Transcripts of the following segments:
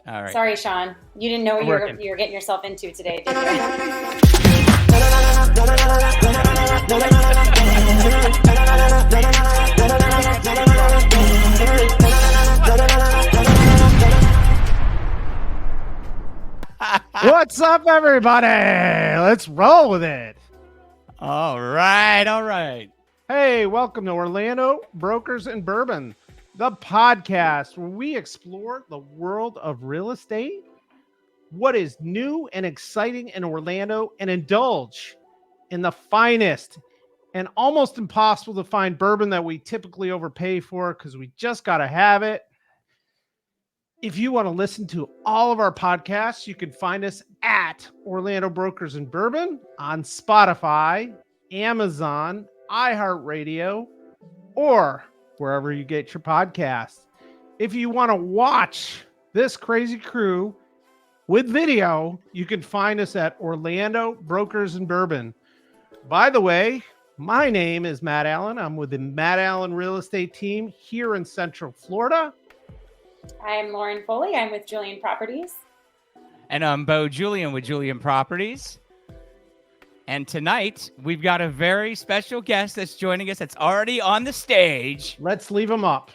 All right. Sorry, Sean. You didn't know what you were getting yourself into today, did you? What's up, everybody? Let's roll with it. All right. Hey, welcome to Orlando Brokers and Bourbon, the podcast where we explore the world of real estate, what is new and exciting in Orlando, and indulge in the finest and almost impossible to find bourbon that we typically overpay for because we just got to have it. If you want to listen to all of our podcasts, you can find us at Orlando Brokers and Bourbon on Spotify, Amazon, iHeartRadio, or wherever you get your podcasts. If you want to watch this crazy crew with video, you can find us at Orlando Brokers and Bourbon. By the way, my name is Matt Allen. I'm with the Matt Allen Real Estate team here in Central Florida. I'm Lauren Foley. I'm with Julian Properties. And I'm Julian with Julian Properties. And tonight, we've got a very special guest that's joining us that's already on the stage. Let's leave him up.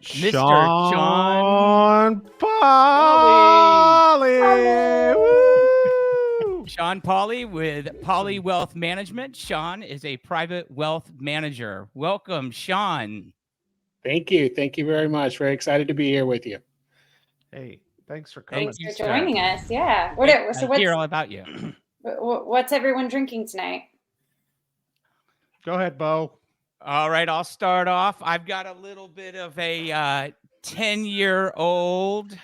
Mr. Sean Polley. Woo! Sean Polley with Polley Wealth Management. Sean is a private wealth manager. Welcome, Sean. Thank you. Thank you very much. Very excited to be here with you. Hey, thanks for coming. Thanks for joining us. Yeah. I hear all about you. What's everyone drinking tonight? Go ahead, Bo. All right, I'll start off. I've got a little bit of a 10-year-old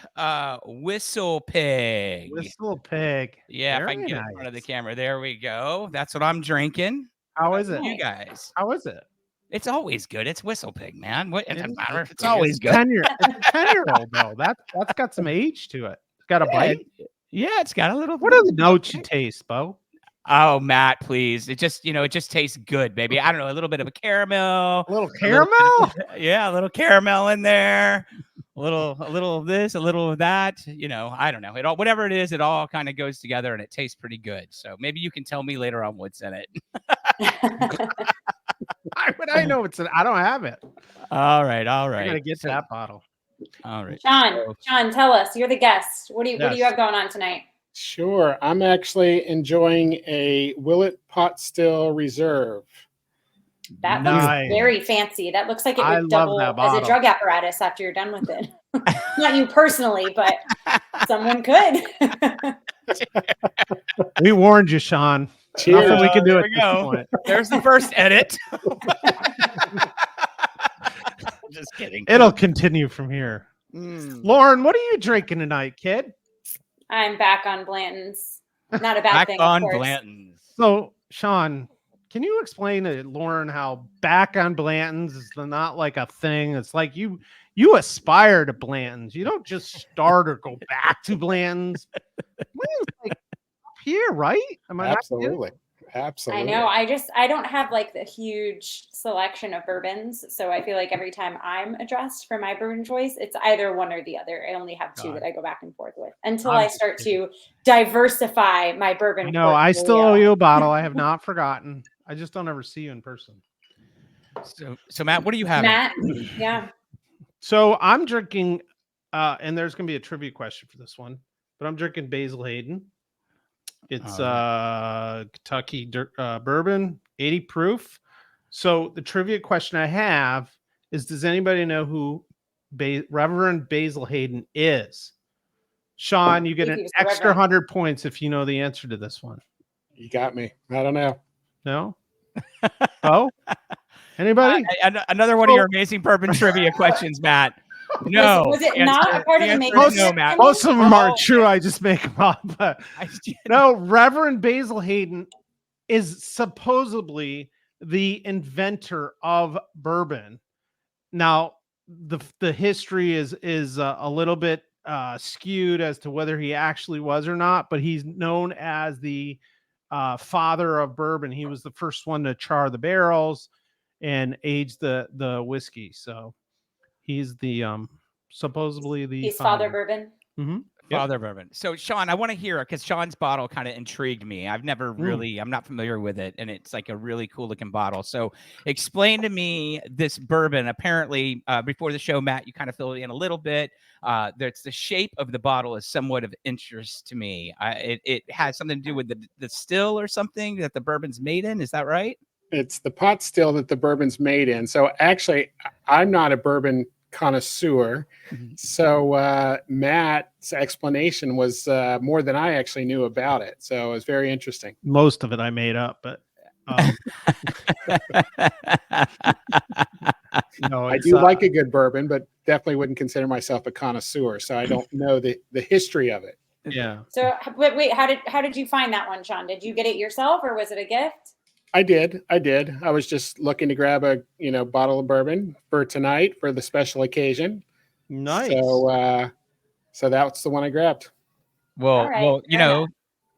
Whistle Pig. Whistle Pig. Yeah, Very if I can get nice. in front of the camera. There we go. That's what I'm drinking. How is it? You guys. How is it? It's always good. It's Whistle Pig, man. What? It doesn't matter. It's It's always good. 10-year-old though. That's got some age to it. It's got a bite. Yeah, it's got a little. What are the notes you taste, Bo? Oh, Matt, please. It just tastes good, baby. I don't know, a little bit of a caramel. A little caramel? Yeah, a little caramel in there. A little of this, a little of that. I don't know. It all, whatever it is, it all kind of goes together and it tastes pretty good. So maybe you can tell me later on what's in it. Why would I know it's in? I don't have it. All right. I gotta get to that bottle. All right. Sean, tell us. You're the guest. What do you have going on tonight? Sure. I'm actually enjoying a Willet Pot Still Reserve. That Nice. looks very fancy. That looks like it I would love double that as a bottle. drug apparatus after you're done with it. Not you personally, but someone could. We warned you, Sean. Cheers. Nothing we can do There at we this go. point. There's the first edit. Just kidding. It'll continue from here. Lauren, what are you drinking tonight, kid? I'm back on Blanton's. Not a bad Back thing, on of course. Blanton's. So, Sean, can you explain to Lauren how back on Blanton's is not like a thing? It's like you aspire to Blanton's. You don't just start or go back to Blanton's. Blanton's like up here, right? Am I not kidding? Absolutely. Absolutely. I know. I don't have like the huge selection of bourbons, so I feel like every time I'm addressed for my bourbon choice, it's either one or the other. I only have two that I go back and forth with until I start to diversify my bourbon. No, I still owe you a bottle. I have not forgotten. I just don't ever see you in person. So Matt, what do you have? Matt, yeah. So I'm drinking, and there's going to be a trivia question for this one, but I'm drinking Basil Hayden. It's Kentucky bourbon, 80 proof. So the trivia question I have is, does anybody know who Reverend Basil Hayden is? Sean, you get an extra 100 points if you know the answer to this one. You got me. I don't know. No? Oh? Anybody? Another one of your amazing bourbon trivia questions, Matt. No. Was it not a part of the making? No, Matt. Most of them aren't true. I just make them up. But no, Reverend Basil Hayden is supposedly the inventor of bourbon. Now, the history is a little bit skewed as to whether he actually was or not, but he's known as the father of bourbon. He was the first one to char the barrels and age the whiskey. So he's the supposedly the he's father bourbon. Yep. Father bourbon. So Sean, I want to hear it because Sean's bottle kind of intrigued me. I've never really, I'm not familiar with it, and it's like a really cool looking bottle. So explain to me this bourbon. Apparently, before the show, Matt, you kind of filled it in a little bit. There's the shape of the bottle is somewhat of interest to me. It has something to do with the still or something that the bourbon's made in. Is that right? It's the pot still that the bourbon's made in. So actually, I'm not a bourbon connoisseur. So Matt's explanation was more than I actually knew about it. So it was very interesting. Most of it I made up, but no, I do like a good bourbon, but definitely wouldn't consider myself a connoisseur. So I don't know the history of it. Yeah. So wait, how did you find that one, Sean? Did you get it yourself or was it a gift? I did. I was just looking to grab a bottle of bourbon for tonight for the special occasion. Nice. So that's the one I grabbed. Well, right, well, fair enough.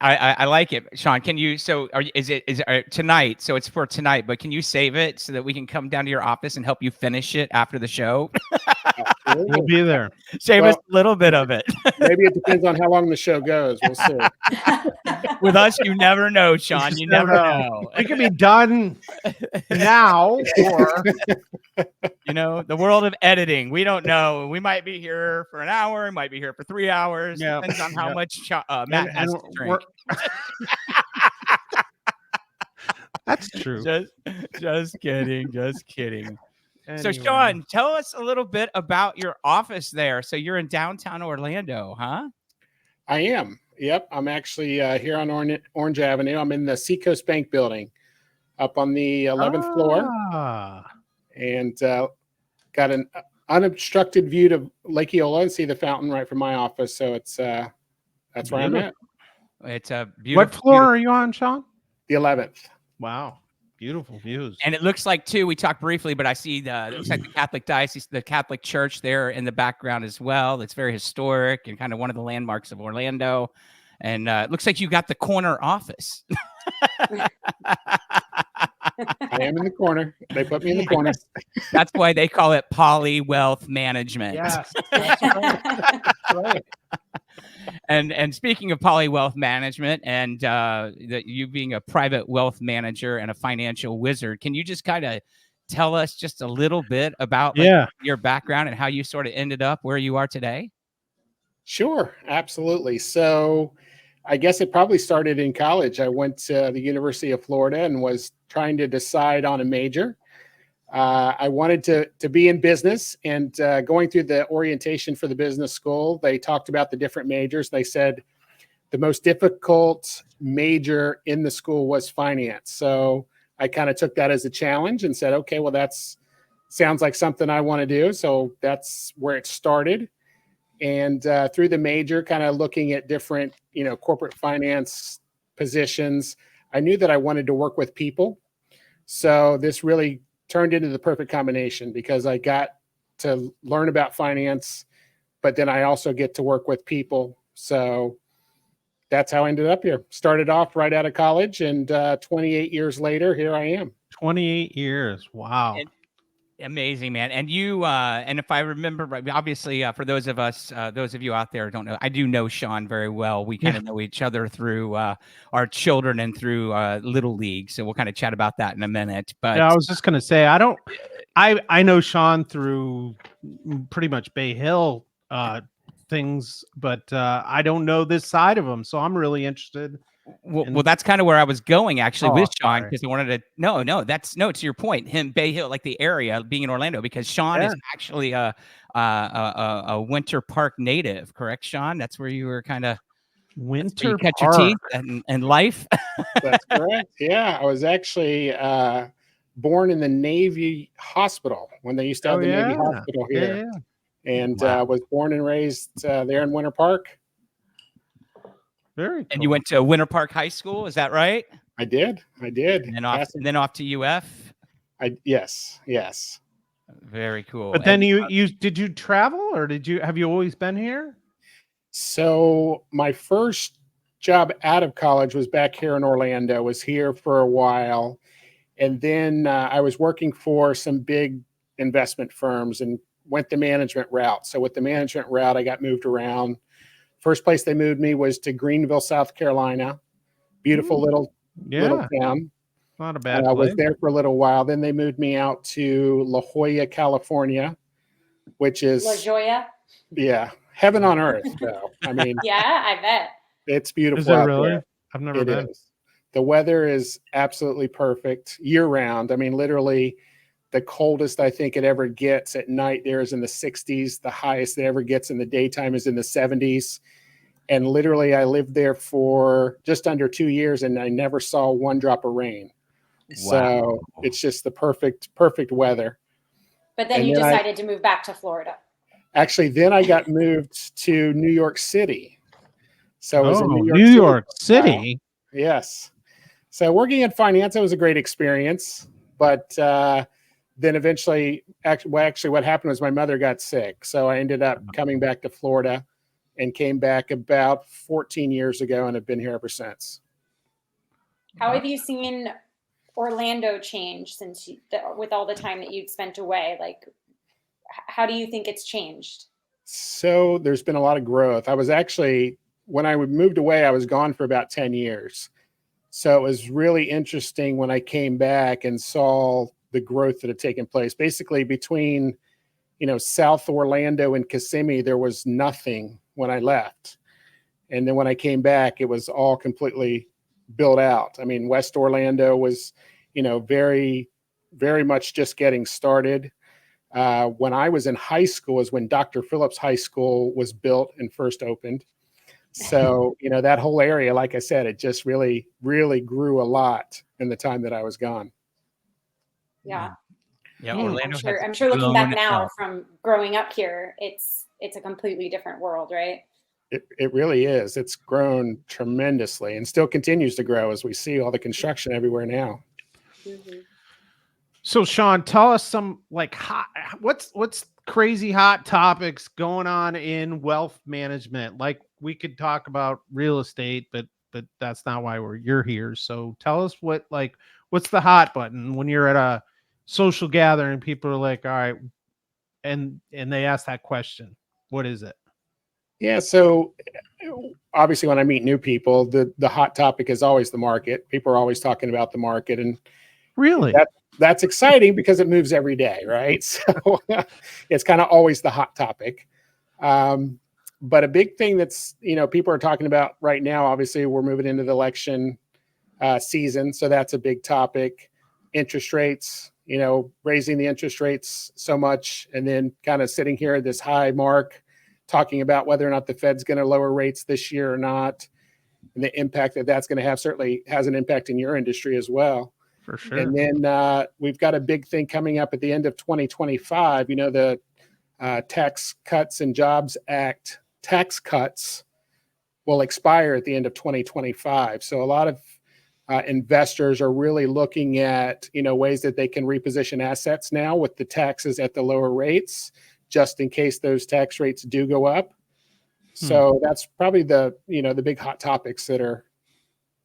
I like it, Sean. Can you? So, is it tonight? So it's for tonight, but can you save it so that we can come down to your office and help you finish it after the show? We'll be there. Save us a little bit of it. Maybe it depends on how long the show goes. We'll see. With us, you never know, Sean. You never know. We could be done now, or The world of editing. We don't know. We might be here for an hour. We might be here for 3 hours. Yeah. Depends on how much Matt has to drink. That's true. Just kidding. Just kidding. So, Anyway. Sean, tell us a little bit about your office there. So you're in downtown Orlando, huh? I am. Yep. I'm actually here on Orange Avenue. I'm in the Seacoast Bank building up on the 11th floor, and got an unobstructed view to Lake Eola and see the fountain right from my office. So it's that's where I'm at. It's a beautiful. What floor are you on, Sean? The 11th. Wow. Beautiful views. And it looks like too. We talked briefly, but I see it looks like the Catholic diocese, the Catholic Church there in the background as well. It's very historic and kind of one of the landmarks of Orlando. And it looks like you got the corner office. I am in the corner. They put me in the corner. That's why they call it Polley Wealth Management. Yes, that's right. That's right. And speaking of Polley Wealth Management and you being a private wealth manager and a financial wizard, can you just kind of tell us just a little bit about your background and how you sort of ended up where you are today? Sure, absolutely. So I guess it probably started in college. I went to the University of Florida and was trying to decide on a major. I wanted to be in business, and going through the orientation for the business school, they talked about the different majors. They said the most difficult major in the school was finance. So I kind of took that as a challenge and said, okay, well, that's sounds like something I want to do. So that's where it started. And through the major, kind of looking at different, corporate finance positions, I knew that I wanted to work with people. So this really turned into the perfect combination because I got to learn about finance, but then I also get to work with people. So that's how I ended up here. Started off right out of college, and 28 years later, here I am. 28 years. Wow. Amazing, man. And you, and if I remember right, obviously, for those of you out there who don't know, I do know Sean very well. We kind of know each other through our children and through Little League. So we'll kind of chat about that in a minute. But I was just going to say, I know Sean through pretty much Bay Hill things, but I don't know this side of him. So I'm really interested. Well, that's kind of where I was going actually with Sean, sorry. because I wanted to. No, to your point, him Bay Hill, like the area being in Orlando, because Sean is actually a Winter Park native, correct, Sean? That's where you were kind of Winter catch Park. your teeth and life. That's correct. Yeah, I was actually born in the Navy Hospital when they used to have the Navy Hospital here, and was born and raised there in Winter Park. Very cool. And you went to Winter Park High School, is that right? I did. And then off to UF. Yes. Very cool. But then did you travel, or have you always been here? So my first job out of college was back here in Orlando. Was here for a while, and then I was working for some big investment firms and went the management route. So with the management route, I got moved around. First place they moved me was to Greenville, South Carolina. Beautiful little town. Not a bad I place. was there for a little while. Then they moved me out to La Jolla, California, which is La Jolla. Yeah, heaven on earth. Though I mean, Yeah, I bet it's beautiful. Is it out really? there. I've never It been. is. The weather is absolutely perfect year round. I mean, literally, the coldest I think it ever gets at night there is in the 60s. The highest it ever gets in the daytime is in the 70s. And literally, I lived there for just under 2 years, and I never saw one drop of rain. So it's just the perfect weather. But then you decided to move back to Florida. Actually, then I got moved to New York City. So I was in New York City. Yes. So working in finance, it was a great experience. But then eventually, actually, what happened was my mother got sick. So I ended up coming back to Florida and came back about 14 years ago and have been here ever since. How have you seen Orlando change since with all the time that you've spent away? Like, how do you think it's changed? So there's been a lot of growth. I was actually, when I moved away, I was gone for about 10 years. So it was really interesting when I came back and saw the growth that had taken place. Basically between, South Orlando and Kissimmee, there was nothing when I left. And then when I came back, it was all completely built out. I mean, West Orlando was, very, very much just getting started. When I was in high school is when Dr. Phillips High School was built and first opened. So, that whole area, like I said, it just really, really grew a lot in the time that I was gone. Yeah. Yeah. Orlando. I'm sure looking back now from growing up here, it's a completely different world, right? It really is. It's grown tremendously and still continues to grow as we see all the construction everywhere now. Mm-hmm. So Sean, tell us some what's crazy hot topics going on in wealth management. Like we could talk about real estate, but that's not why you're here. So tell us what's the hot button when you're at a social gathering, people are like, all right, and they ask that question. What is it? Yeah, so obviously when I meet new people, the hot topic is always the market. People are always talking about the market, and really that's exciting because it moves every day, right? So it's kind of always the hot topic. But a big thing that's, people are talking about right now, obviously we're moving into the election season. So that's a big topic. Interest rates, raising the interest rates so much and then kind of sitting here at this high mark, talking about whether or not the Fed's going to lower rates this year or not. And the impact that's going to have certainly has an impact in your industry as well. For sure. And then we've got a big thing coming up at the end of 2025. The Tax Cuts and Jobs Act tax cuts will expire at the end of 2025. So a lot of investors are really looking at, ways that they can reposition assets now with the taxes at the lower rates, just in case those tax rates do go up. So that's probably the big hot topics that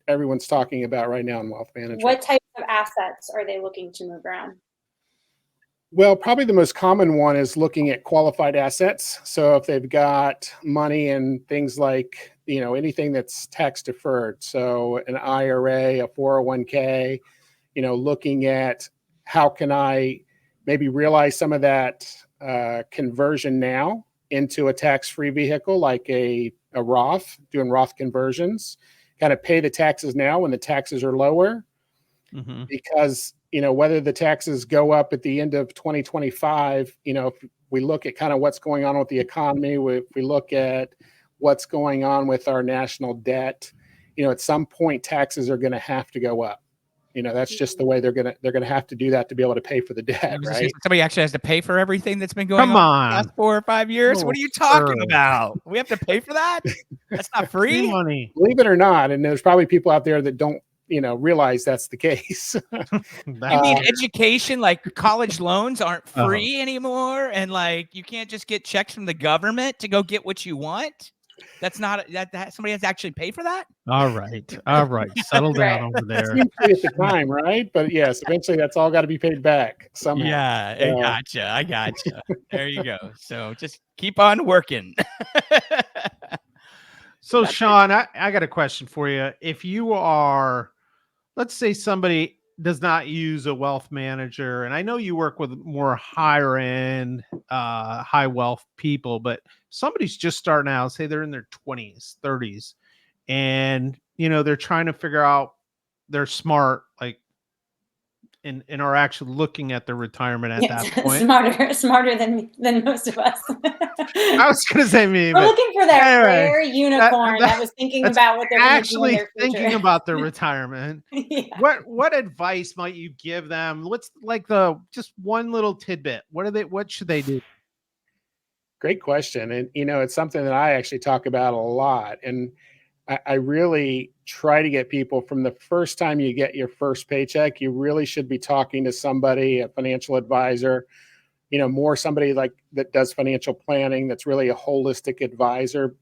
everyone's talking about right now in wealth management. What types of assets are they looking to move around? Well, probably the most common one is looking at qualified assets. So if they've got money and things like, anything that's tax deferred. So an IRA, a 401k, looking at how can I maybe realize some of that conversion now into a tax-free vehicle like a Roth, doing Roth conversions, kind of pay the taxes now when the taxes are lower. Mm-hmm. Because, whether the taxes go up at the end of 2025, if we look at kind of what's going on with the economy, if we look at what's going on with our national debt, at some point taxes are going to have to go up. That's just the way they're going to have to do that to be able to pay for the debt, right? Somebody actually has to pay for everything that's been going on the last 4 or 5 years. What are you talking about? We have to pay for that? That's not free money. Believe it or not, and there's probably people out there that don't realize that's the case. You mean education, like college loans aren't free anymore, and like you can't just get checks from the government to go get what you want? That's not that somebody has to actually pay for that. All right, settle down over there. At the time, right? But yes, eventually that's all got to be paid back somehow. Yeah, I gotcha. There you go. So just keep on working. So, That's Sean, I got a question for you. If you are, let's say somebody does not use a wealth manager, and I know you work with more higher end, high wealth people, but somebody's just starting out, say they're in their 20s, 30s, and they're trying to figure out, they're smart, like, and are actually looking at their retirement at that point. smarter than most of us. I was gonna say me, We're but looking for that anyway, rare unicorn that was thinking that's about what they're going to do in actually their future. thinking about their retirement. Yeah. What advice might you give them? What's like just one little tidbit? What should they do? Great question. And, it's something that I actually talk about a lot. And I really try to get people from the first time you get your first paycheck, you really should be talking to somebody, a financial advisor, more somebody like that does financial planning, that's really a holistic advisor,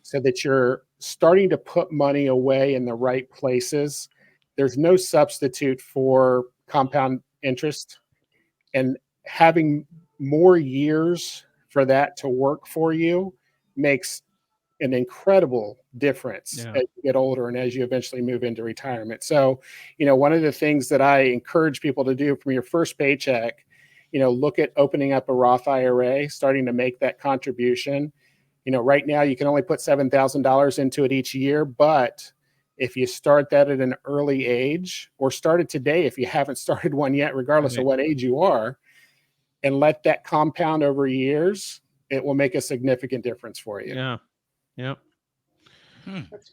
so that you're starting to put money away in the right places. There's no substitute for compound interest, and having more years for that to work for you makes an incredible difference as you get older and as you eventually move into retirement. So, one of the things that I encourage people to do from your first paycheck, look at opening up a Roth IRA, starting to make that contribution. Right now you can only put $7,000 into it each year, but if you start that at an early age, or start it today if you haven't started one yet, regardless of what age you are, and let that compound over years, it will make a significant difference for you. Yeah. Yep.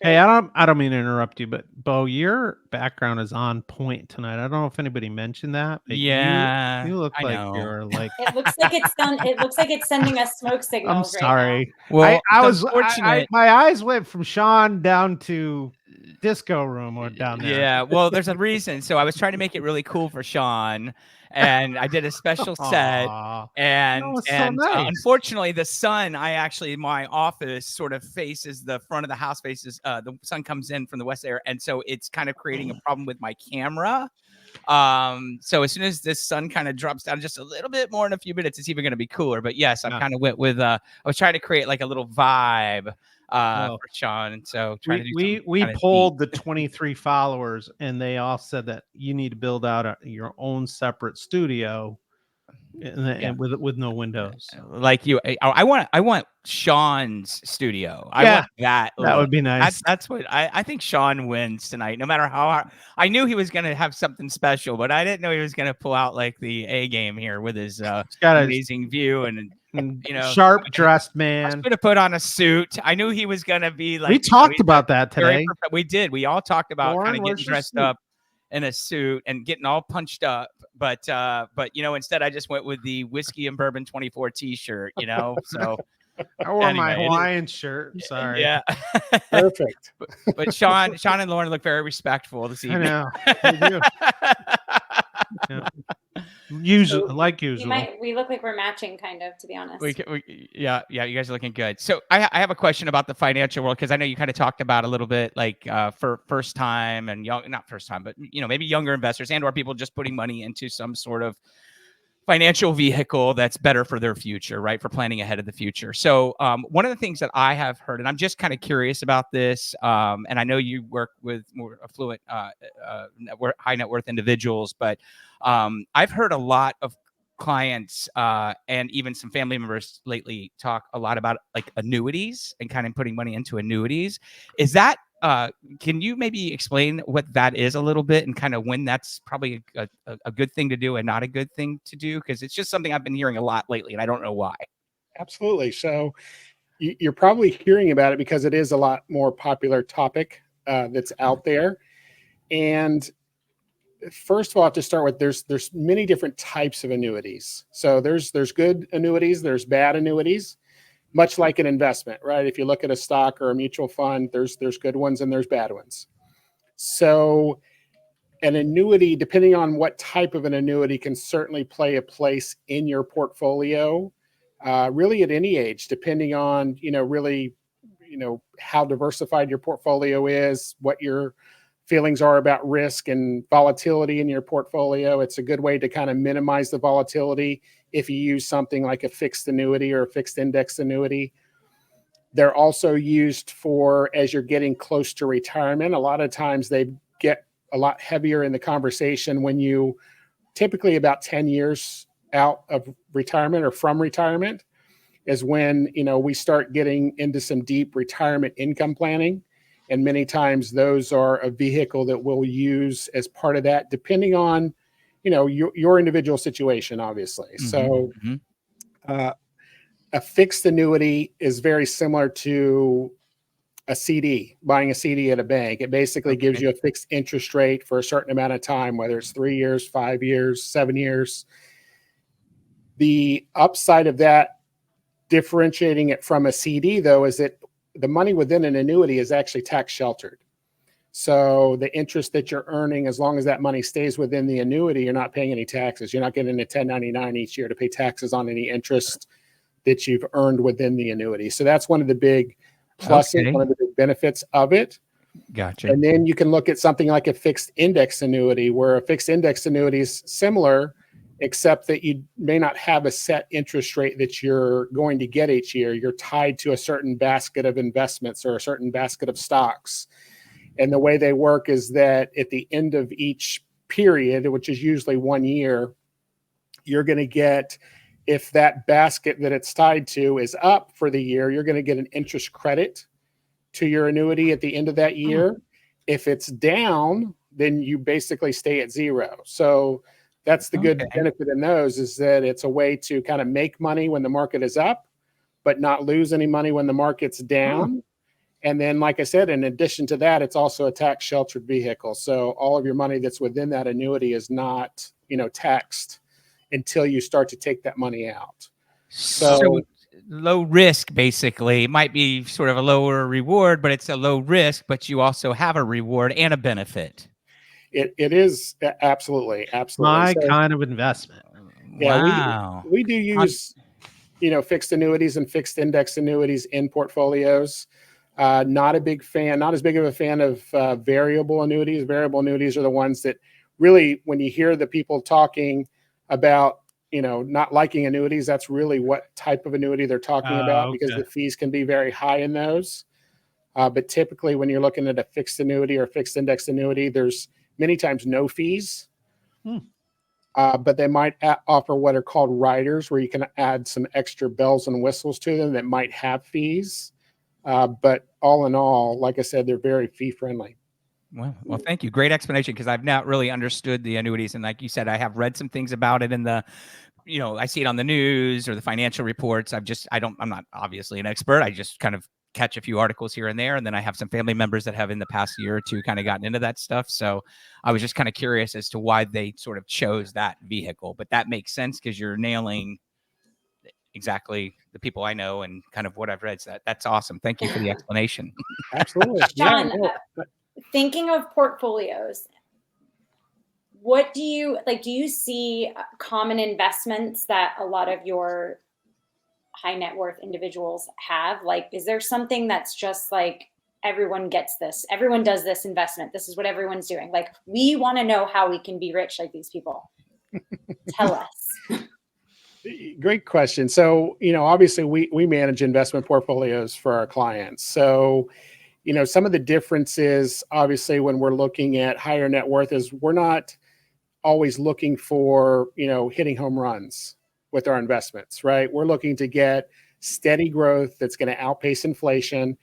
Hey, I don't mean to interrupt you, but Bo, your background is on point tonight. I don't know if anybody mentioned that, but Yeah, you look I like know. you're like. It looks like it's sending us smoke signals. I'm sorry. Right Well, I it's was unfortunate. my eyes went from Sean down to disco room or down there. Yeah, well, there's a reason. So I was trying to make it really cool for Sean, and I did a special set. Aw, And that was so nice. unfortunately, the sun, my office sort of faces the front of the house, the sun comes in from the west there, and so it's kind of creating a problem with my camera. So as soon as this sun kind of drops down just a little bit more in a few minutes, it's even going to be cooler. But yes, I kind of went with I was trying to create like a little vibe for Sean, and so trying to do we polled the 23 followers, and they all said that you need to build out your own separate studio, and with no windows. Like you, I want Sean's studio. I want that. That would be nice. That's what I think. Sean wins tonight, no matter how hard. I knew he was going to have something special, but I didn't know he was going to pull out like the A game here with his amazing view and sharp dressed man. I was going to put on a suit. I knew he was going to be like. We talked about that today. We did. We all talked about Lauren, kind of getting dressed up in a suit and getting all punched up, but instead I just went with the Whiskey and Bourbon 24 t-shirt, so I wore my Hawaiian shirt. I'm sorry. Yeah. Perfect. But Sean and Lauren look very respectful this evening. I know. They do. Yeah. Usual. We look like we're matching, kind of, to be honest. Yeah, you guys are looking good. So I have a question about the financial world, because I know you kind of talked about a little bit like for first time and not first time, but maybe younger investors and or people just putting money into some sort of financial vehicle that's better for their future, right? For planning ahead of the future. So one of the things that I have heard, and I'm just kind of curious about this, and I know you work with more affluent, high net worth individuals, but I've heard a lot of clients and even some family members lately talk a lot about like annuities and kind of putting money into annuities. Is that can you maybe explain what that is a little bit, and kind of when that's probably a good thing to do and not a good thing to do? Because it's just something I've been hearing a lot lately, and I don't know why. Absolutely. So you're probably hearing about it because it is a lot more popular topic that's out there. And first of all, to start with, there's many different types of annuities. So there's good annuities, there's bad annuities. Much like an investment, right? If you look at a stock or a mutual fund, there's good ones and there's bad ones. So an annuity, depending on what type of an annuity, can certainly play a place in your portfolio, really at any age, depending on, how diversified your portfolio is, what your feelings are about risk and volatility in your portfolio. It's a good way to kind of minimize the volatility if you use something like a fixed annuity or a fixed index annuity. They're also used for as you're getting close to retirement. A lot of times they get a lot heavier in the conversation when you typically about 10 years out of retirement or from retirement is when, we start getting into some deep retirement income planning. And many times those are a vehicle that we'll use as part of that, depending on, your individual situation, obviously. So a fixed annuity is very similar to a CD, buying a CD at a bank. It basically gives you a fixed interest rate for a certain amount of time, whether it's 3 years, 5 years, 7 years. The upside of that, differentiating it from a CD, though, is that the money within an annuity is actually tax sheltered. So the interest that you're earning, as long as that money stays within the annuity, you're not paying any taxes. You're not getting a 1099 each year to pay taxes on any interest that you've earned within the annuity. So that's one of the big pluses, one of the big benefits of it. Gotcha. And then you can look at something like a fixed index annuity, where a fixed index annuity is similar, except that you may not have a set interest rate that you're going to get each year. You're tied to a certain basket of investments or a certain basket of stocks. And the way they work is that at the end of each period, which is usually 1 year, you're going to get, if that basket that it's tied to is up for the year, you're going to get an interest credit to your annuity at the end of that year. If it's down, then you basically stay at zero. So that's the good benefit in those, is that it's a way to kind of make money when the market is up, but not lose any money when the market's down. And then, like I said, in addition to that, it's also a tax sheltered vehicle. So all of your money that's within that annuity is not, taxed until you start to take that money out. So low risk, basically. It might be sort of a lower reward, but it's a low risk, but you also have a reward and a benefit. It is absolutely. My kind of investment. Yeah, Wow. we do use, fixed annuities and fixed index annuities in portfolios. Not as big of a fan of variable annuities. Variable annuities are the ones that really, when you hear the people talking about, not liking annuities, that's really what type of annuity they're talking about, because the fees can be very high in those. But typically when you're looking at a fixed annuity or fixed index annuity, there's many times no fees. But they might offer what are called riders, where you can add some extra bells and whistles to them that might have fees. But all in all, like I said, they're very fee friendly. Well, thank you. Great explanation, because I've not really understood the annuities. And like you said, I have read some things about it in the, I see it on the news or the financial reports. I'm not obviously an expert. I just kind of catch a few articles here and there. And then I have some family members that have in the past year or two kind of gotten into that stuff. So I was just kind of curious as to why they sort of chose that vehicle. But that makes sense, because you're nailing exactly the people I know and kind of what I've read. So that's awesome. Thank you for the explanation. Absolutely. Sean, thinking of portfolios, what do you like? Do you see common investments that a lot of your high net worth individuals have? Like, is there something that's just like, everyone gets this, everyone does this investment, this is what everyone's doing? Like, we want to know how we can be rich like these people. Tell us. Great question. So, obviously we manage investment portfolios for our clients. So, some of the differences, obviously, when we're looking at higher net worth, is we're not always looking for, hitting home runs with our investments, right? We're looking to get steady growth that's going to outpace inflation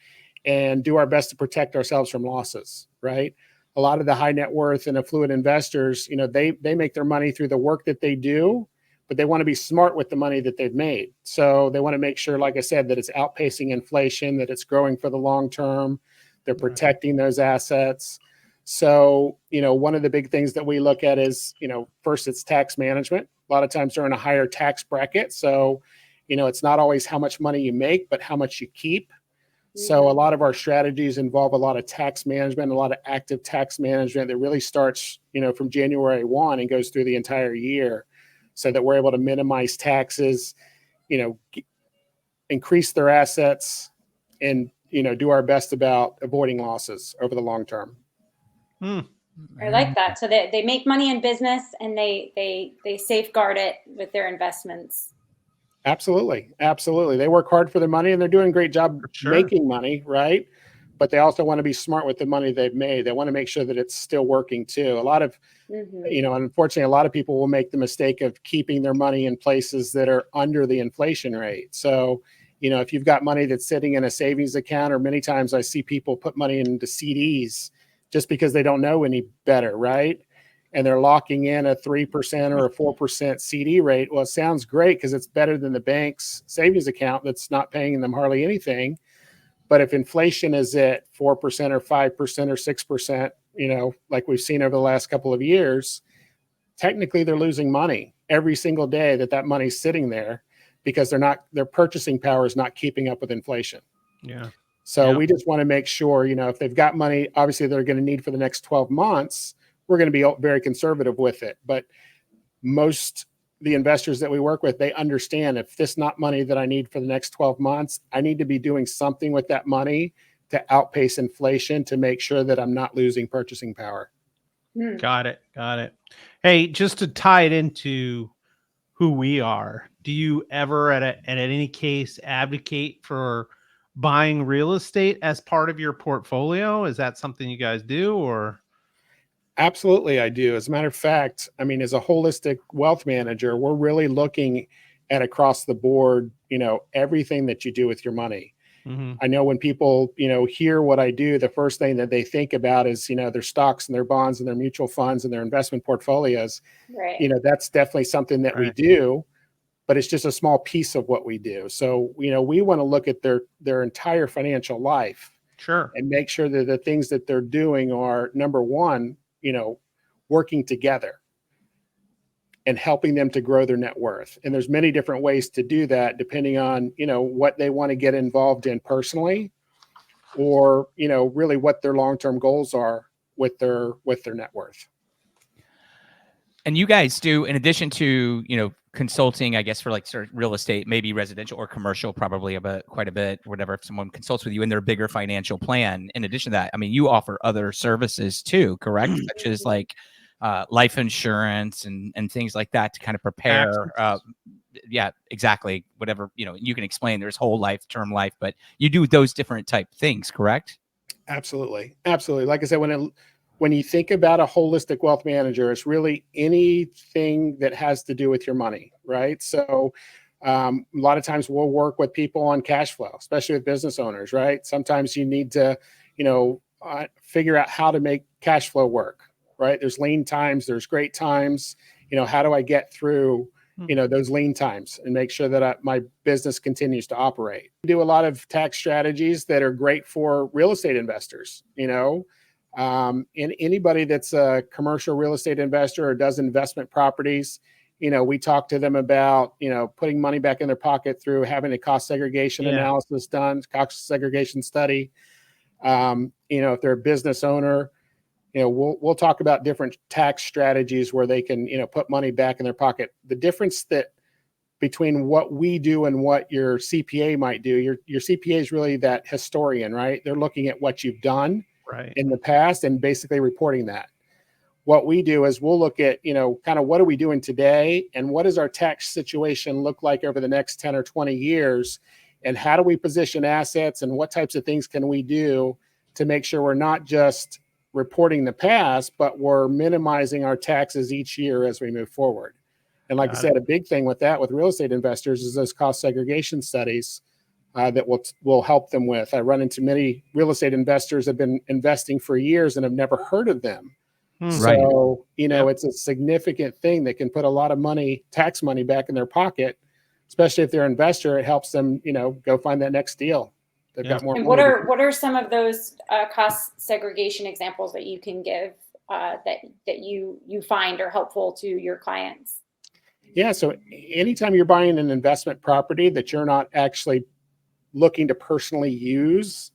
and do our best to protect ourselves from losses, right? A lot of the high net worth and affluent investors, they make their money through the work that they do, but they want to be smart with the money that they've made. So they want to make sure, like I said, that it's outpacing inflation, that it's growing for the long term. They're protecting those assets. So, one of the big things that we look at is, first, it's tax management. A lot of times they're in a higher tax bracket. So, it's not always how much money you make, but how much you keep. So a lot of our strategies involve a lot of tax management, a lot of active tax management that really starts, from January 1 and goes through the entire year, so that we're able to minimize taxes, increase their assets, and, do our best about avoiding losses over the long term. I like that. So they make money in business, and they safeguard it with their investments. Absolutely. Absolutely. They work hard for their money and they're doing a great job Sure. making money, right? But they also want to be smart with the money they've made. They want to make sure that it's still working too. A lot of, unfortunately, a lot of people will make the mistake of keeping their money in places that are under the inflation rate. So, if you've got money that's sitting in a savings account, or many times I see people put money into CDs just because they don't know any better, right? And they're locking in a 3% or a 4% CD rate. Well, it sounds great because it's better than the bank's savings account that's not paying them hardly anything. But if inflation is at 4% or 5% or 6%, like we've seen over the last couple of years, technically they're losing money every single day that money's sitting there because their purchasing power is not keeping up with inflation. Yeah. So we just want to make sure, if they've got money, obviously they're going to need for the next 12 months, we're going to be very conservative with it. But the investors that we work with, they understand if this is not money that I need for the next 12 months, I need to be doing something with that money to outpace inflation to make sure that I'm not losing purchasing power. Got it. Hey, just to tie it into who we are, do you ever at any case advocate for buying real estate as part of your portfolio? Is that something you guys do, or? Absolutely, I do. As a matter of fact, as a holistic wealth manager, we're really looking at across the board, everything that you do with your money. Mm-hmm. I know when people, hear what I do, the first thing that they think about is, their stocks and their bonds and their mutual funds and their investment portfolios. Right. That's definitely something that we do, but it's just a small piece of what we do. So, we want to look at their entire financial life. Sure. And make sure that the things that they're doing are, number one, working together and helping them to grow their net worth. And there's many different ways to do that, depending on, what they want to get involved in personally, or, really what their long-term goals are with their net worth. And you guys do, in addition to, consulting, I guess, for like sort of real estate, maybe residential or commercial, probably quite a bit, whatever, if someone consults with you in their bigger financial plan. In addition to that, you offer other services too, correct? Such as like life insurance and things like that to kind of prepare. Yeah, exactly. Whatever, you can explain, there's whole life, term life, but you do those different type things, correct? Absolutely. Like I said, when you think about a holistic wealth manager, it's really anything that has to do with your money, right? So a lot of times we'll work with people on cash flow, especially with business owners, right? Sometimes you need to, figure out how to make cash flow work, right? There's lean times, there's great times. How do I get through, those lean times and make sure that my business continues to operate? We do a lot of tax strategies that are great for real estate investors, and anybody that's a commercial real estate investor or does investment properties, we talk to them about, putting money back in their pocket through having a cost segregation analysis done, cost segregation study. If they're a business owner, we'll talk about different tax strategies where they can, put money back in their pocket. The difference between what we do and what your CPA might do, your CPA is really that historian, right? They're looking at what you've done in the past and basically reporting that. What we do is we'll look at, kind of what are we doing today and what does our tax situation look like over the next 10 or 20 years, and how do we position assets and what types of things can we do to make sure we're not just reporting the past, but we're minimizing our taxes each year as we move forward. And like I said, a big thing with real estate investors is those cost segregation studies that will help them with. I run into many real estate investors that have been investing for years and have never heard of them. So, it's a significant thing that can put a lot of money, tax money, back in their pocket, especially if they're an investor. It helps them, go find that next deal. They've got more. And what are some of those cost segregation examples that you can give that you find are helpful to your clients? Yeah. So anytime you're buying an investment property that you're not actually looking to personally use,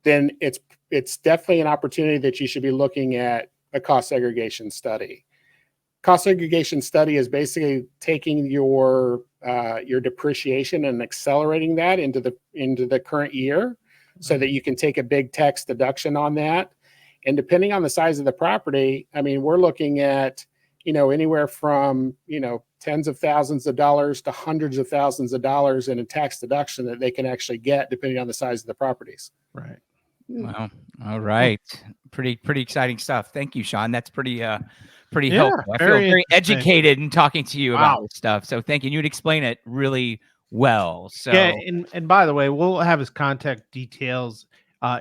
then it's definitely an opportunity that you should be looking at a cost segregation study. Cost segregation study is basically taking your depreciation and accelerating that into the current year, so that you can take a big tax deduction on that. And depending on the size of the property, we're looking at, anywhere from, tens of thousands of dollars to hundreds of thousands of dollars in a tax deduction that they can actually get depending on the size of the properties. Right. Wow. All right. Pretty exciting stuff. Thank you, Sean. That's pretty Yeah, helpful. I feel very very interesting. educated in talking to you about Wow. this stuff. So thank you. And you'd explain it really well. So Yeah, and by the way, we'll have his contact details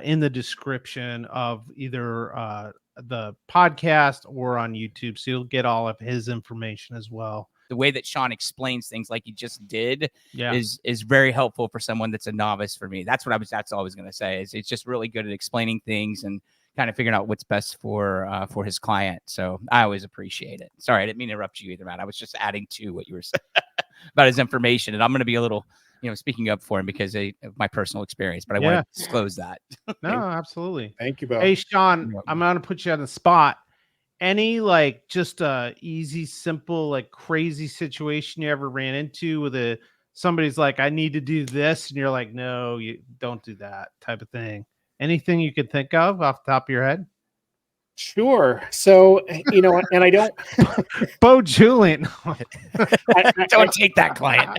in the description of either the podcast or on YouTube, so you'll get all of his information as well. the way that Sean explains things like he just did Yeah. is very helpful for someone that's a novice for me. That's all I was going to say is it's just really good at explaining things and kind of figuring out what's best for his client. So I always appreciate it. Sorry, I didn't mean to interrupt you either, Matt. I was just adding to what you were saying about his information. And I'm going to be a little, speaking up for him because of my personal experience, but I want to disclose that. No, absolutely. Thank you, Bo. Hey, Sean, I'm going to put you on the spot. Any just easy, simple, crazy situation you ever ran into with somebody's like, I need to do this, and you're like, no, you don't do that type of thing. Anything you could think of off the top of your head? Sure. So, and I don't. Bo Julian. Don't take that client.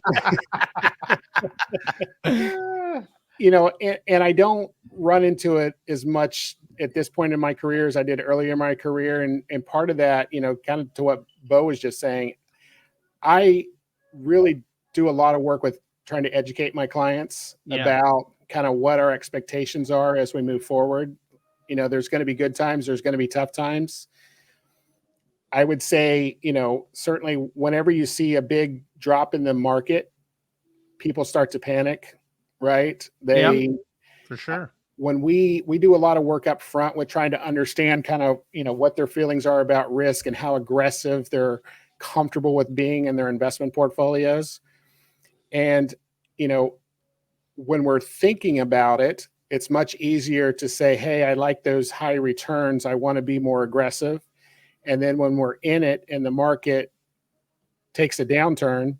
And I don't run into it as much at this point in my career as I did earlier in my career. And part of that, kind of to what Bo was just saying, I really do a lot of work with trying to educate my clients about kind of what our expectations are as we move forward. There's going to be good times. There's going to be tough times. I would say, certainly whenever you see a big drop in the market, people start to panic, right? For sure. When we do a lot of work up front with trying to understand kind of, what their feelings are about risk and how aggressive they're comfortable with being in their investment portfolios. And, when we're thinking about it, it's much easier to say, hey, I like those high returns. I want to be more aggressive. And then when we're in it and the market takes a downturn,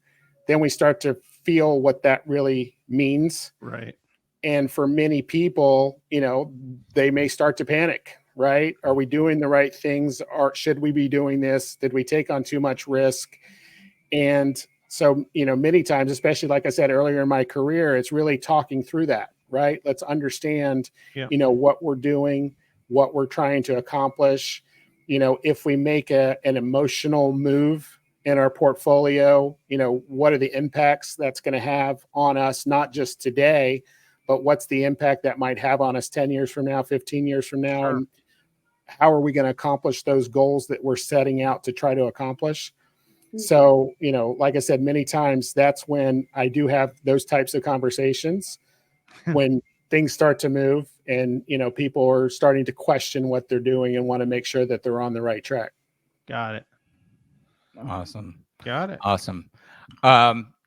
then we start to feel what that really means. Right. And for many people, they may start to panic, right? Are we doing the right things? Or should we be doing this? Did we take on too much risk? And so, many times, especially like I said earlier in my career, it's really talking through that, right? Let's understand, what we're doing, what we're trying to accomplish. If we make an emotional move in our portfolio, what are the impacts that's going to have on us, not just today, but what's the impact that might have on us 10 years from now, 15 years from now, and how are we going to accomplish those goals that we're setting out to try to accomplish? So, like I said, many times that's when I do have those types of conversations when things start to move and, people are starting to question what they're doing and want to make sure that they're on the right track. Got it. Awesome. Got it. Awesome.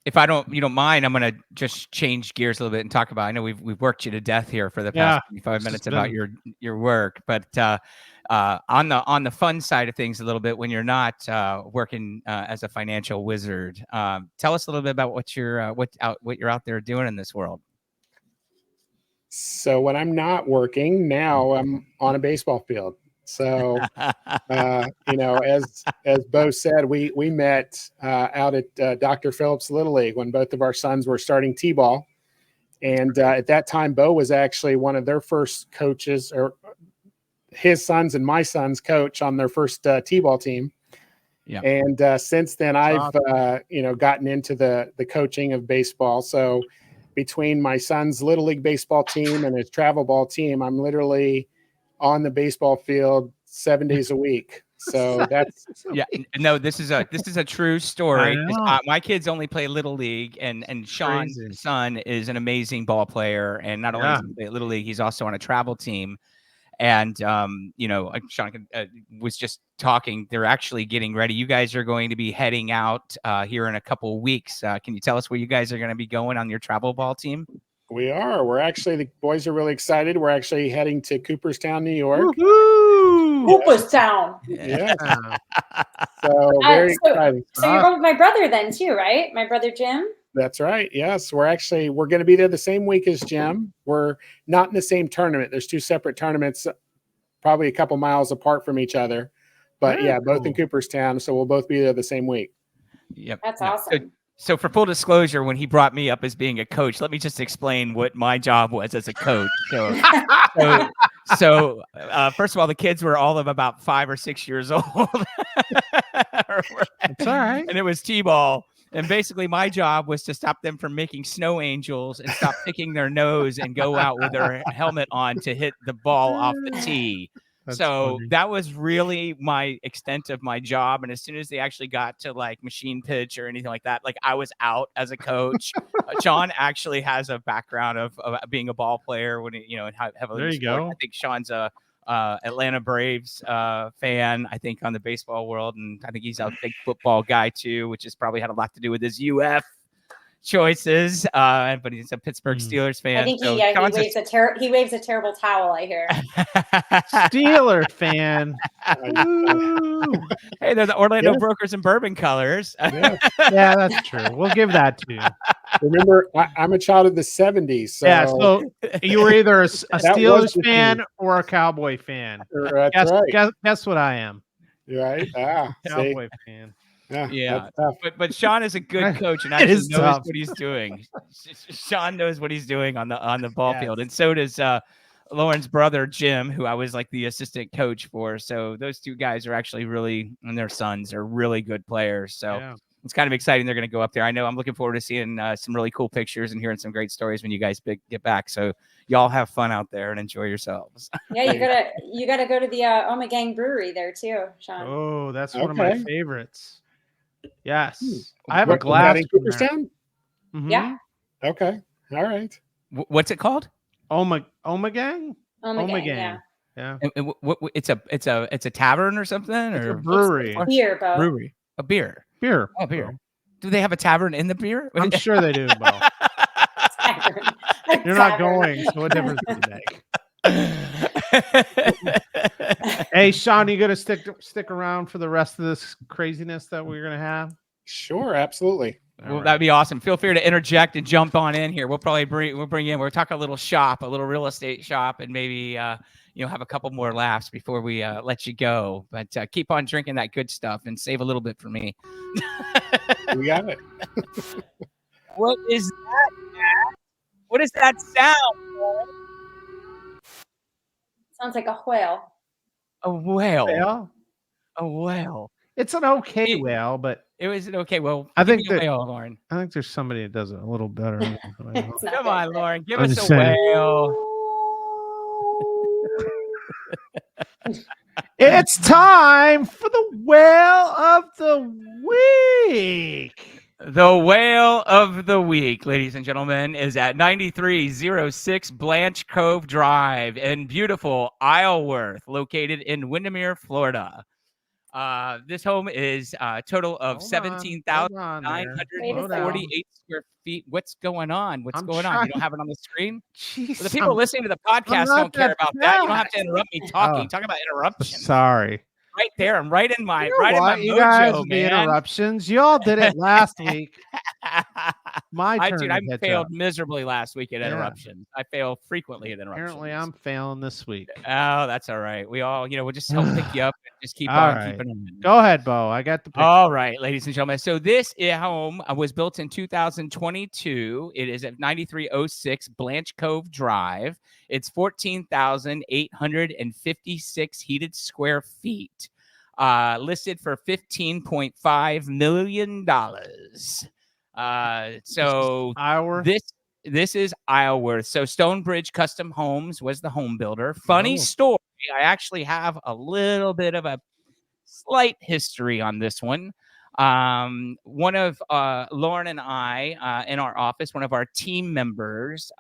If you don't mind, I'm going to just change gears a little bit and talk about, I know we've worked you to death here for the past 25 minutes about your work, but on the fun side of things a little bit, when you're not working as a financial wizard, tell us a little bit about what you're out there doing in this world. So when I'm not working now, I'm on a baseball field. So, as Bo said, we met out at Dr. Phillips Little League when both of our sons were starting T-ball. And at that time, Bo was actually one of their first coaches, or his sons and my son's coach on their first T-ball team. Yeah. And since then, I've, gotten into the coaching of baseball. So between my son's Little League baseball team and his travel ball team, I'm literally on the baseball field 7 days a week. So that's no, this is a true story. My kids only play Little League, and Sean's son is an amazing ball player. And not only does he play Little League, he's also on a travel team. And Sean was just talking. They're actually getting ready. You guys are going to be heading out here in a couple of weeks. Can you tell us where you guys are going to be going on your travel ball team? We are. The boys are really excited. We're actually heading to Cooperstown, New York. Woohoo! Cooperstown. Yeah. So very exciting. So you're going with my brother then too, right? My brother Jim. That's right. Yes, we're going to be there the same week as Jim. We're not in the same tournament. There's two separate tournaments, probably a couple miles apart from each other. But both in Cooperstown. So we'll both be there the same week. Yep. That's Yep. awesome. So for full disclosure, when he brought me up as being a coach, let me just explain what my job was as a coach. So first of all, the kids were all of about 5 or 6 years old. It's all right. And it was T-ball. And basically my job was to stop them from making snow angels and stop picking their nose and go out with their helmet on to hit the ball off the tee. That's so funny. that was really my extent of my job. And as soon as they actually got to like machine pitch or anything like that, like I was out as a coach. Sean actually has a background of being a ball player when he, and heavily. There you go. I think Sean's a Atlanta Braves fan, I think, on the baseball world. And I think he's a big football guy too, which has probably had a lot to do with his UF choices, but he's a Pittsburgh Steelers fan. I think he waves a terrible towel, I hear. Steeler fan. Hey, they're the Orlando Brokers and Bourbon colors. Yeah, that's true. We'll give that to you. Remember, I'm a child of the 70s. So yeah, so you were either a Steelers fan or a Cowboy fan. That's right. Guess what I am. Right? Cowboy fan. Yeah. But Sean is a good coach and actually knows what he's doing. Sean knows what he's doing on the ball field, and so does Lauren's brother Jim, who I was like the assistant coach for. So those two guys are actually really, and their sons are really good players. So it's kind of exciting. They're going to go up there. I know I'm looking forward to seeing some really cool pictures and hearing some great stories when you guys get back. So y'all have fun out there and enjoy yourselves. Yeah, you gotta go to the Omegang Brewery there too, Sean. Oh, that's one of my favorites. Yes, I have a glass. That in Cooperstown? Mm-hmm. Yeah. Okay. All right. What's it called? Omegang. Omegang. Yeah. And it's a tavern or something, or a brewery? Beer, Bo. Brewery. A beer. Beer. Oh, beer. Do they have a tavern in the beer? I'm sure they do, Bo. You're not going, so what difference does it make? Hey, Sean, you gonna stick around for the rest of this craziness that we're gonna have? Sure, absolutely. Well, that'd be awesome. Feel free to interject and jump on in here. We'll bring in. We'll talk a little real estate shop, and maybe have a couple more laughs before we let you go. But keep on drinking that good stuff and save a little bit for me. We got it. What is that, Matt? What is that sound? Sounds like a whale. A whale. Whale? A whale. It's an okay whale, but it was an okay. Well, I think whale, Lauren. I think there's somebody that does it a little better. Come on, Lauren, give us a whale. It's time for the whale of the week. The whale of the week, ladies and gentlemen, is at 9306 Blanche Cove Drive in beautiful Isleworth, located in Windermere, Florida. This home is a total of 17,948 square feet. What's going on? What's going on? You don't have it on the screen? Jeez, the people listening to the podcast don't care about that. You don't have to interrupt me talking. Talk about interruptions. Sorry. Right there. I'm right in my in my mojo, man. Interruptions. Y'all did it last week. My turn. I failed miserably last week at interruptions. I fail frequently at interruptions. Apparently, I'm failing this week. Oh, that's all right. We all, we'll just help pick you up and just keep on keeping on. Go ahead, Bo. I got the picture. All right, ladies and gentlemen. So this home was built in 2022. It is at 9306 Blanche Cove Drive. It's 14,856 heated square feet. Listed for $15.5 million. So this is Isleworth. So Stonebridge Custom Homes was the home builder. Funny story. I actually have a little bit of a slight history on this one. One of Lauren and I in our office, one of our team members,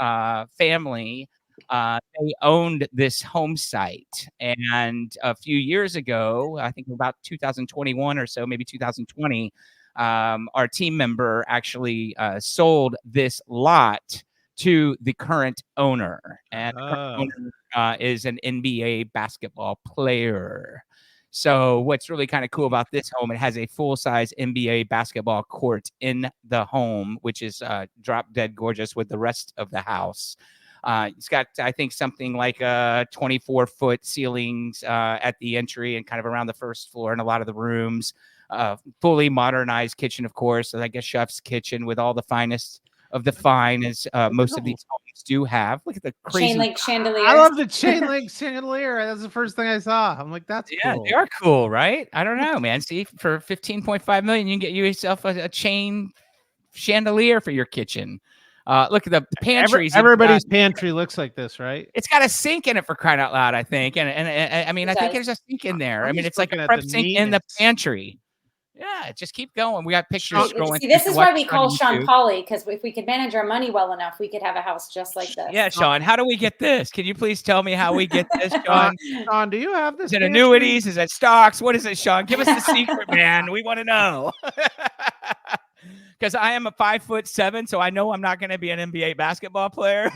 family, they owned this home site, and a few years ago, I think about 2021 or so, maybe 2020, our team member actually sold this lot to the current owner, and the current owner is an NBA basketball player. So what's really kind of cool about this home, it has a full-size NBA basketball court in the home, which is drop dead gorgeous with the rest of the house. It's got, I think, something like 24-foot ceilings at the entry and kind of around the first floor in a lot of the rooms. fully modernized kitchen, of course, like a chef's kitchen with all the finest of the fine, as most of these homes do have. Look at the crazy chain link chandelier. I love the chain link chandelier. That's the first thing I saw. I'm like, that's Yeah, cool. they are cool, right? I don't know, man. See, for 15.5 million, you can get yourself a chain chandelier for your kitchen. Look at the pantries. Everybody's pantry looks like this, right? It's got a sink in it, for crying out loud, I think. And I mean, I think there's a sink in there. I mean, it's like a prep sink in the pantry. Yeah, just keep going. We got pictures scrolling. See, this is why we call Sean Polley, because if we could manage our money well enough, we could have a house just like this. Yeah, Sean, how do we get this? Can you please tell me how we get this, Sean? Sean, do you have this? Is it annuities? Is it stocks? What is it, Sean? Give us the secret, man. We want to know. Because I am a 5'7", so I know I'm not going to be an NBA basketball player.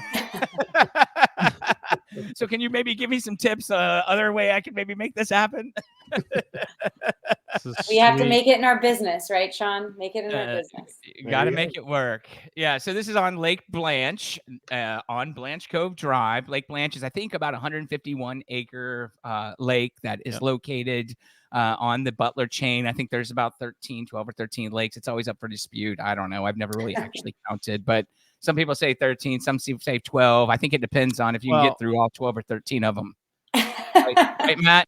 So can you maybe give me some tips, other way I can maybe make this happen? We have to make it in our business, right, Sean? Make it in our business. You got to make it work. Yeah. So this is on Lake Blanche, on Blanche Cove Drive. Lake Blanche is, I think, about 151-acre lake that is located on the Butler chain. I think there's about 12 or 13 lakes. It's always up for dispute. I don't know. I've never really actually counted, but some people say 13, some say 12. I think it depends on if you can get through all 12 or 13 of them. Right, Matt?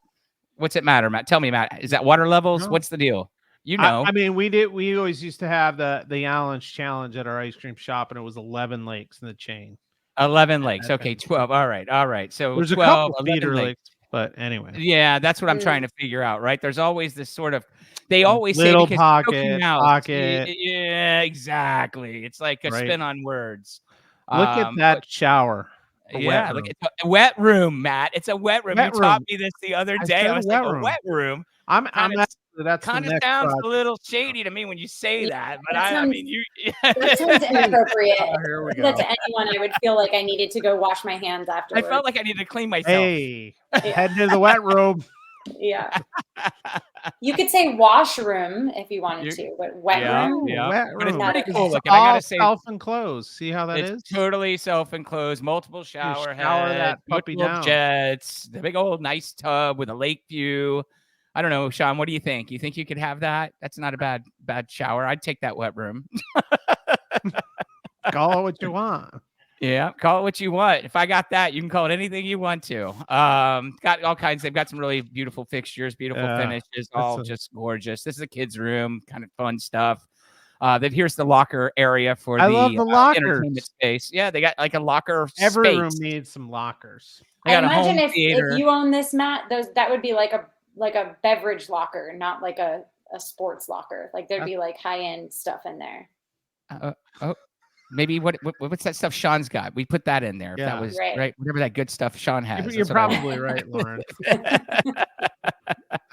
What's it matter, Matt? Tell me, Matt. Is that water levels? What's the deal? You know. I mean, we always used to have the Allen's Challenge at our ice cream shop, and it was 11 lakes in the chain. 11 lakes. Okay, 12. All right. So there's 12, a couple feeder lakes. But anyway, yeah, that's what I'm trying to figure out, right? There's always this sort of, they always little say pocket. Yeah, exactly. It's like a spin on words. Look at that shower. Yeah, look at a wet room, Matt. It's a wet room. You taught me this the other day. I was like, a wet room. That's kind of sounds a little shady to me when you say that, but I mean, you. That sounds inappropriate. Here we go. That to anyone, I would feel like I needed to go wash my hands afterwards. I felt like I needed to clean myself. Hey, head to the wet room. Yeah. You could say washroom if you wanted to, but wet room. Yeah, wet but it's room. pretty cool looking. I gotta say, self-enclosed. See how that is? Totally self-enclosed. Multiple shower heads, that puppy down. jets, the big old nice tub with a lake view. I don't know, Sean. What do you think? You think you could have that? That's not a bad shower. I'd take that wet room. Call it what you want. Yeah, call it what you want. If I got that, you can call it anything you want to. Got all kinds. They've got some really beautiful fixtures, beautiful finishes, all just gorgeous. This is a kid's room, kind of fun stuff. Then here's the locker area for the entertainment space. Yeah, they got like a locker. Every room needs some lockers. I imagine if you own this, Matt, that would be like a beverage locker, not like a sports locker. Like there'd be like high end stuff in there. Maybe what's that stuff Sean's got? We put that in there. Yeah. If that was right. Whatever that good stuff Sean has. You're probably right, Lauren.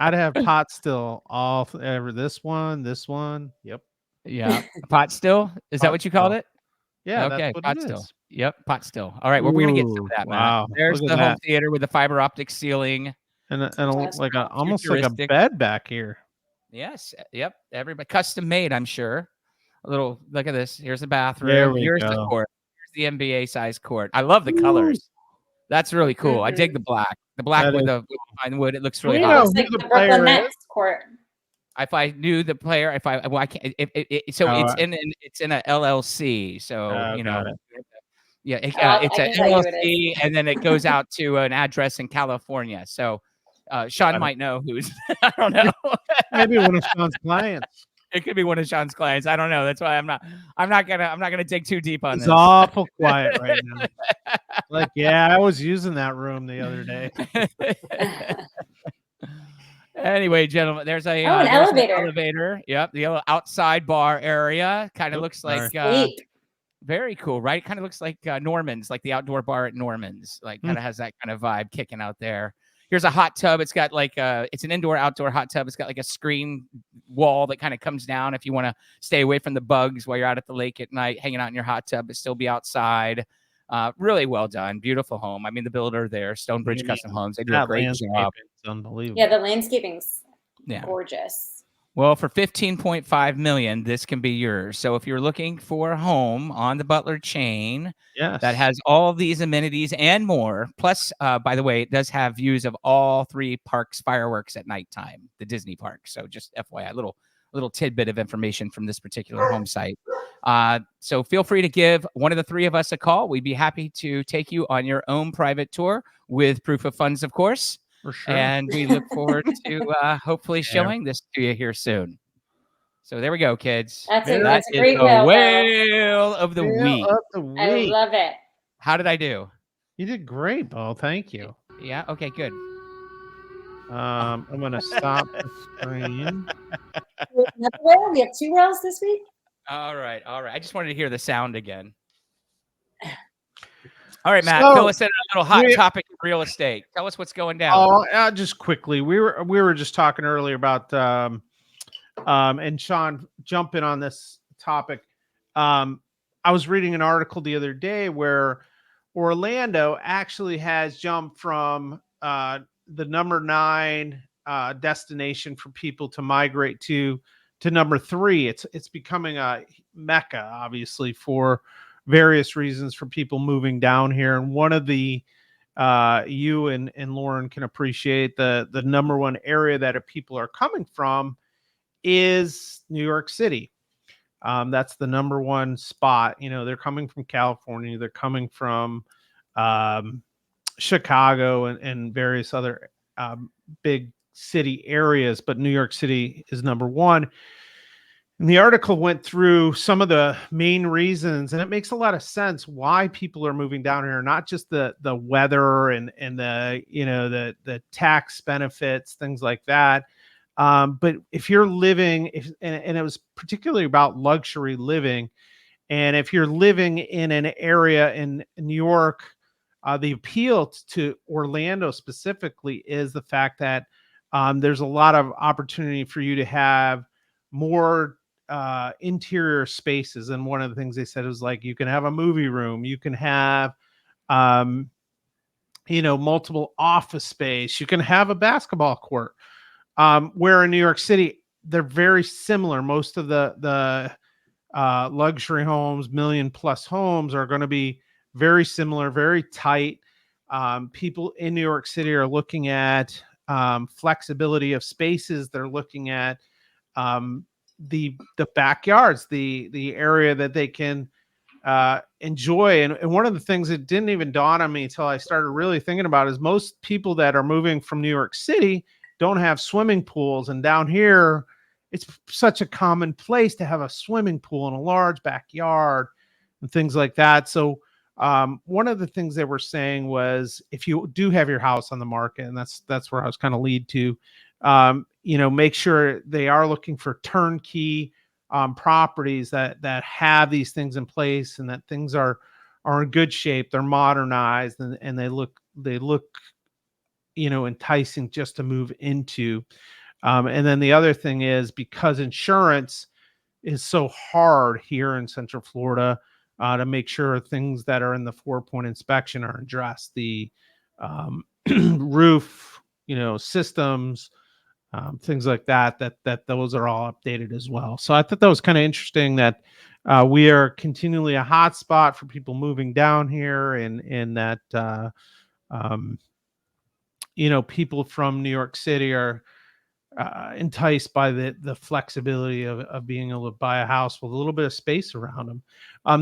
I'd have pot still all over this one. Yep. Yeah. Pot still? Is that what you called it? Yeah. Okay. That's what Pot it still. Is. Yep. Pot still. All right. Well, we're gonna get some of that, wow. Matt. There's the home theater with the fiber optic ceiling. And almost like a bed back here. Yes. Yep. Everybody custom made, I'm sure. A little look at this. Here's the bathroom. Here's the court. Here's the NBA size court. I love the colors. That's really cool. I dig the black. The black with the fine wood. It looks really hot. It's like the Brooklyn Nets court. If I knew the player, I can't. It's in a LLC. So you know. Yeah, it's an LLC, and then it goes out to an address in California. So Sean might know who's. I don't know. Maybe one of Sean's clients. It could be one of Sean's clients. I don't know. That's why I'm not gonna dig too deep on this. It's awful quiet right now. Like, yeah, I was using that room the other day. Anyway, gentlemen, there's an elevator. Yep, the outside bar area kind of looks like very cool, right? Kind of looks like Norman's, like the outdoor bar at Norman's. Like, kind of has that kind of vibe kicking out there. Here's a hot tub. It's got like it's an indoor-outdoor hot tub. It's got like a screen wall that kind of comes down if you want to stay away from the bugs while you're out at the lake at night, hanging out in your hot tub, but still be outside. Really well done. Beautiful home. I mean, the builder there, Stonebridge Custom Homes, they do a great job. It's unbelievable. Yeah, the landscaping's gorgeous. Well, for 15.5 million, this can be yours. So if you're looking for a home on the Butler chain Yes. that has all these amenities and more, plus, by the way, it does have views of all 3 parks fireworks at nighttime, the Disney park. So just FYI, little tidbit of information from this particular home site. So feel free to give one of the 3 of us a call. We'd be happy to take you on your own private tour with proof of funds, of course. For sure. And we look forward to hopefully showing this to you here soon. So there we go, kids. That's a That is great the whale, whale of the Whale week. of the I week. love it. How did I do? You did great, Bo. Thank you. Yeah. Okay. Good. I'm gonna stop the screen. Another whale? We have 2 whales this week. All right. I just wanted to hear the sound again. All right, Matt. So, fill us in on a little hot topic of real estate. Tell us what's going down. Oh, just quickly, we were just talking earlier about and Sean, jump in on this topic. I was reading an article the other day where Orlando actually has jumped from the number 9 destination for people to migrate to number 3. It's becoming a mecca, obviously, for various reasons for people moving down here. And one of the you and Lauren can appreciate the number 1 area that people are coming from is New York City. That's the number 1 spot. You know, they're coming from California, they're coming from Chicago and various other big city areas, but New York City is number 1. And the article went through some of the main reasons, and it makes a lot of sense why people are moving down here. Not just the weather and the the tax benefits, things like that. But if you're living, and it was particularly about luxury living, and if you're living in an area in New York, the appeal to Orlando specifically is the fact that there's a lot of opportunity for you to have more interior spaces. And one of the things they said was, like, you can have a movie room, you can have multiple office space, you can have a basketball court. Where in New York City, they're very similar. Most of the luxury homes, million-plus homes, are going to be very similar, very tight. People in New York City are looking at flexibility of spaces. They're looking at the backyards, the area that they can enjoy. And one of the things that didn't even dawn on me until I started really thinking about it is most people that are moving from New York City don't have swimming pools. And down here, it's such a common place to have a swimming pool and a large backyard and things like that. So one of the things they were saying was, if you do have your house on the market, and that's where I was kind of lead to, make sure they are looking for turnkey properties that have these things in place, and that things are in good shape. They're modernized, and they look enticing just to move into. And then the other thing is, because insurance is so hard here in Central Florida, to make sure things that are in the 4-point inspection are addressed. The roof, systems, things like that those are all updated as well. So I thought that was kind of interesting that we are continually a hot spot for people moving down here, and that people from New York City are enticed by the flexibility of being able to buy a house with a little bit of space around them.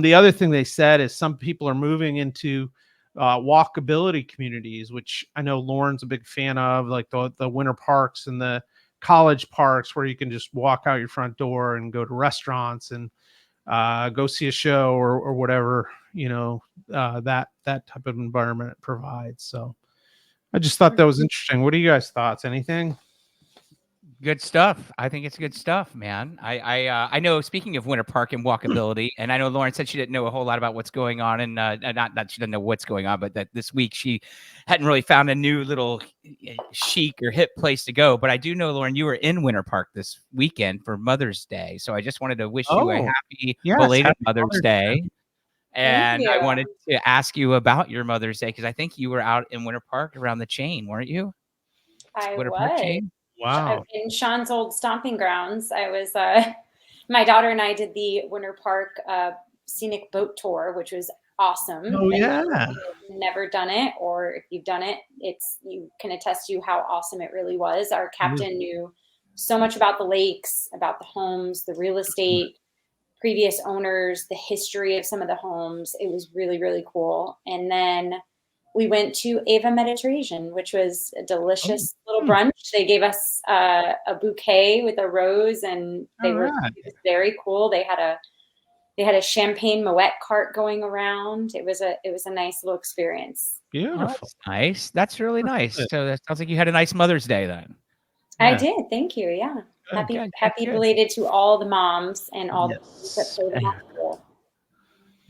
The other thing they said is some people are moving into walkability communities, which I know Lauren's a big fan of, like the winter parks and the college parks, where you can just walk out your front door and go to restaurants and go see a show or whatever, that type of environment it provides. So I just thought that was interesting. What are you guys' thoughts? Anything? Good stuff. I think it's good stuff, man. I know, speaking of winter park and walkability, and I know Lauren said she didn't know a whole lot about what's going on, and not that she doesn't know what's going on, but that this week she hadn't really found a new little chic or hip place to go. But I do know, Lauren, you were in Winter Park this weekend for Mother's Day, so I just wanted to wish you a happy belated Mother's Day. And I wanted to ask you about your Mother's Day, because I think you were out in Winter Park around the chain, weren't you? I Winter was. Park chain? Wow. in Sean's old stomping grounds. I was my daughter and I did the Winter Park scenic boat tour, which was awesome. Oh, And yeah. if you've never done it, or if you've done it, you can attest to how awesome it really was. Our captain knew so much about the lakes, about the homes, the real estate, previous owners, the history of some of the homes. It was really, really cool. And then we went to Ava Mediterranean, which was a delicious little brunch. They gave us a bouquet with a rose, and it was very cool. They had a champagne Moet cart going around. It was a nice little experience. Beautiful. Oh, that's nice. That's really nice. So that sounds like you had a nice Mother's Day then. I did. Thank you. Yeah. Happy belated to all the moms and all the moms that played in that school.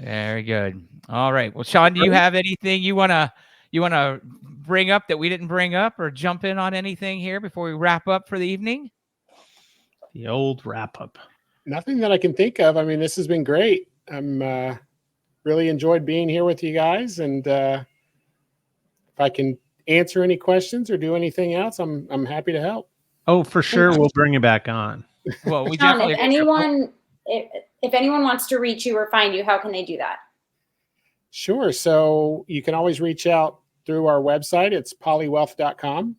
Very good. All right. Well, Sean, do you have anything you wanna bring up that we didn't bring up, or jump in on anything here before we wrap up for the evening? The old wrap up. Nothing that I can think of. I mean, this has been great. I'm really enjoyed being here with you guys, and if I can answer any questions or do anything else, I'm happy to help. Oh, for sure, we'll bring you back on. Well, we Sean, definitely. if anyone wants to reach you or find you, how can they do that? Sure. So you can always reach out through our website. It's polleywealth.com,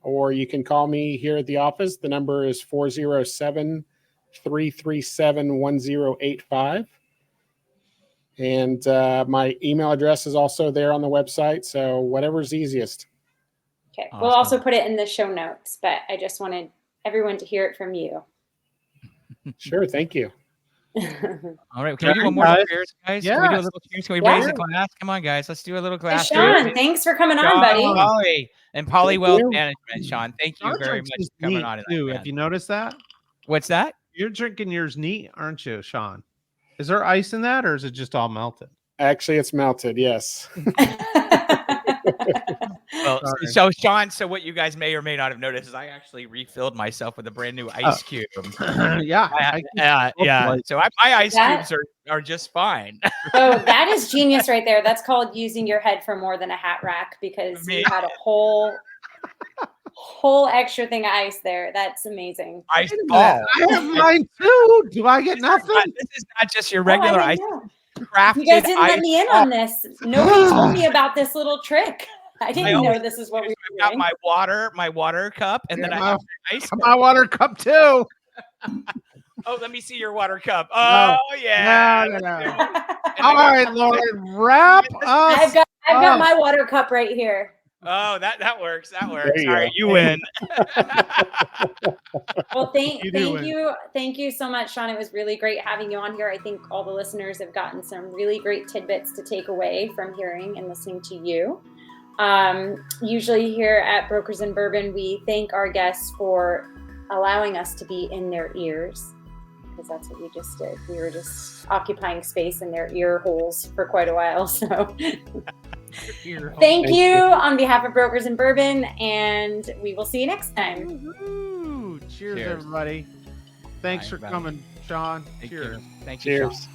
or you can call me here at the office. The number is 407-337-1085. And my email address is also there on the website. So whatever's easiest. Okay. Awesome. We'll also put it in the show notes, but I just wanted everyone to hear it from you. Sure. Thank you. All right. Can we do one more cheers, guys? Yeah. Can we do a little cheers? Can we raise a glass? Come on, guys. Let's do a little glass. Hey, Sean, thanks for coming on, buddy. Polley and Polley Wealth Management, Sean. Thank you very much for coming on tonight. Have you noticed that? What's that? You're drinking yours neat, aren't you, Sean? Is there ice in that, or is it just all melted? Actually, it's melted. Yes. Well, so Sean, so what you guys may or may not have noticed is I actually refilled myself with a brand new ice cube. Yeah. So my ice cubes are just fine. Oh, that is genius right there. That's called using your head for more than a hat rack, because you had a whole extra thing of ice there. That's amazing. Ice ball. I have mine too. Do I get nothing? This is not just your regular ice. Crafted you guys didn't let me in on this. Nobody told me about this little trick. I didn't know this is what we were doing. Got my water cup, and then I have ice. My water cup too. Oh, let me see your water cup. Oh, yeah. No. All right, Lauren, wrap up. I've got my water cup right here. Oh, that works. That works. All right, you win. Well, thank you so much, Sean. It was really great having you on here. I think all the listeners have gotten some really great tidbits to take away from hearing and listening to you. Usually here at Brokers and Bourbon, we thank our guests for allowing us to be in their ears, because that's what we just did. We were just occupying space in their ear holes for quite a while. So thank you on behalf of Brokers and Bourbon, and we will see you next time. Cheers, everybody. Thanks for coming, Sean. Cheers. Thank you. Cheers. Sean.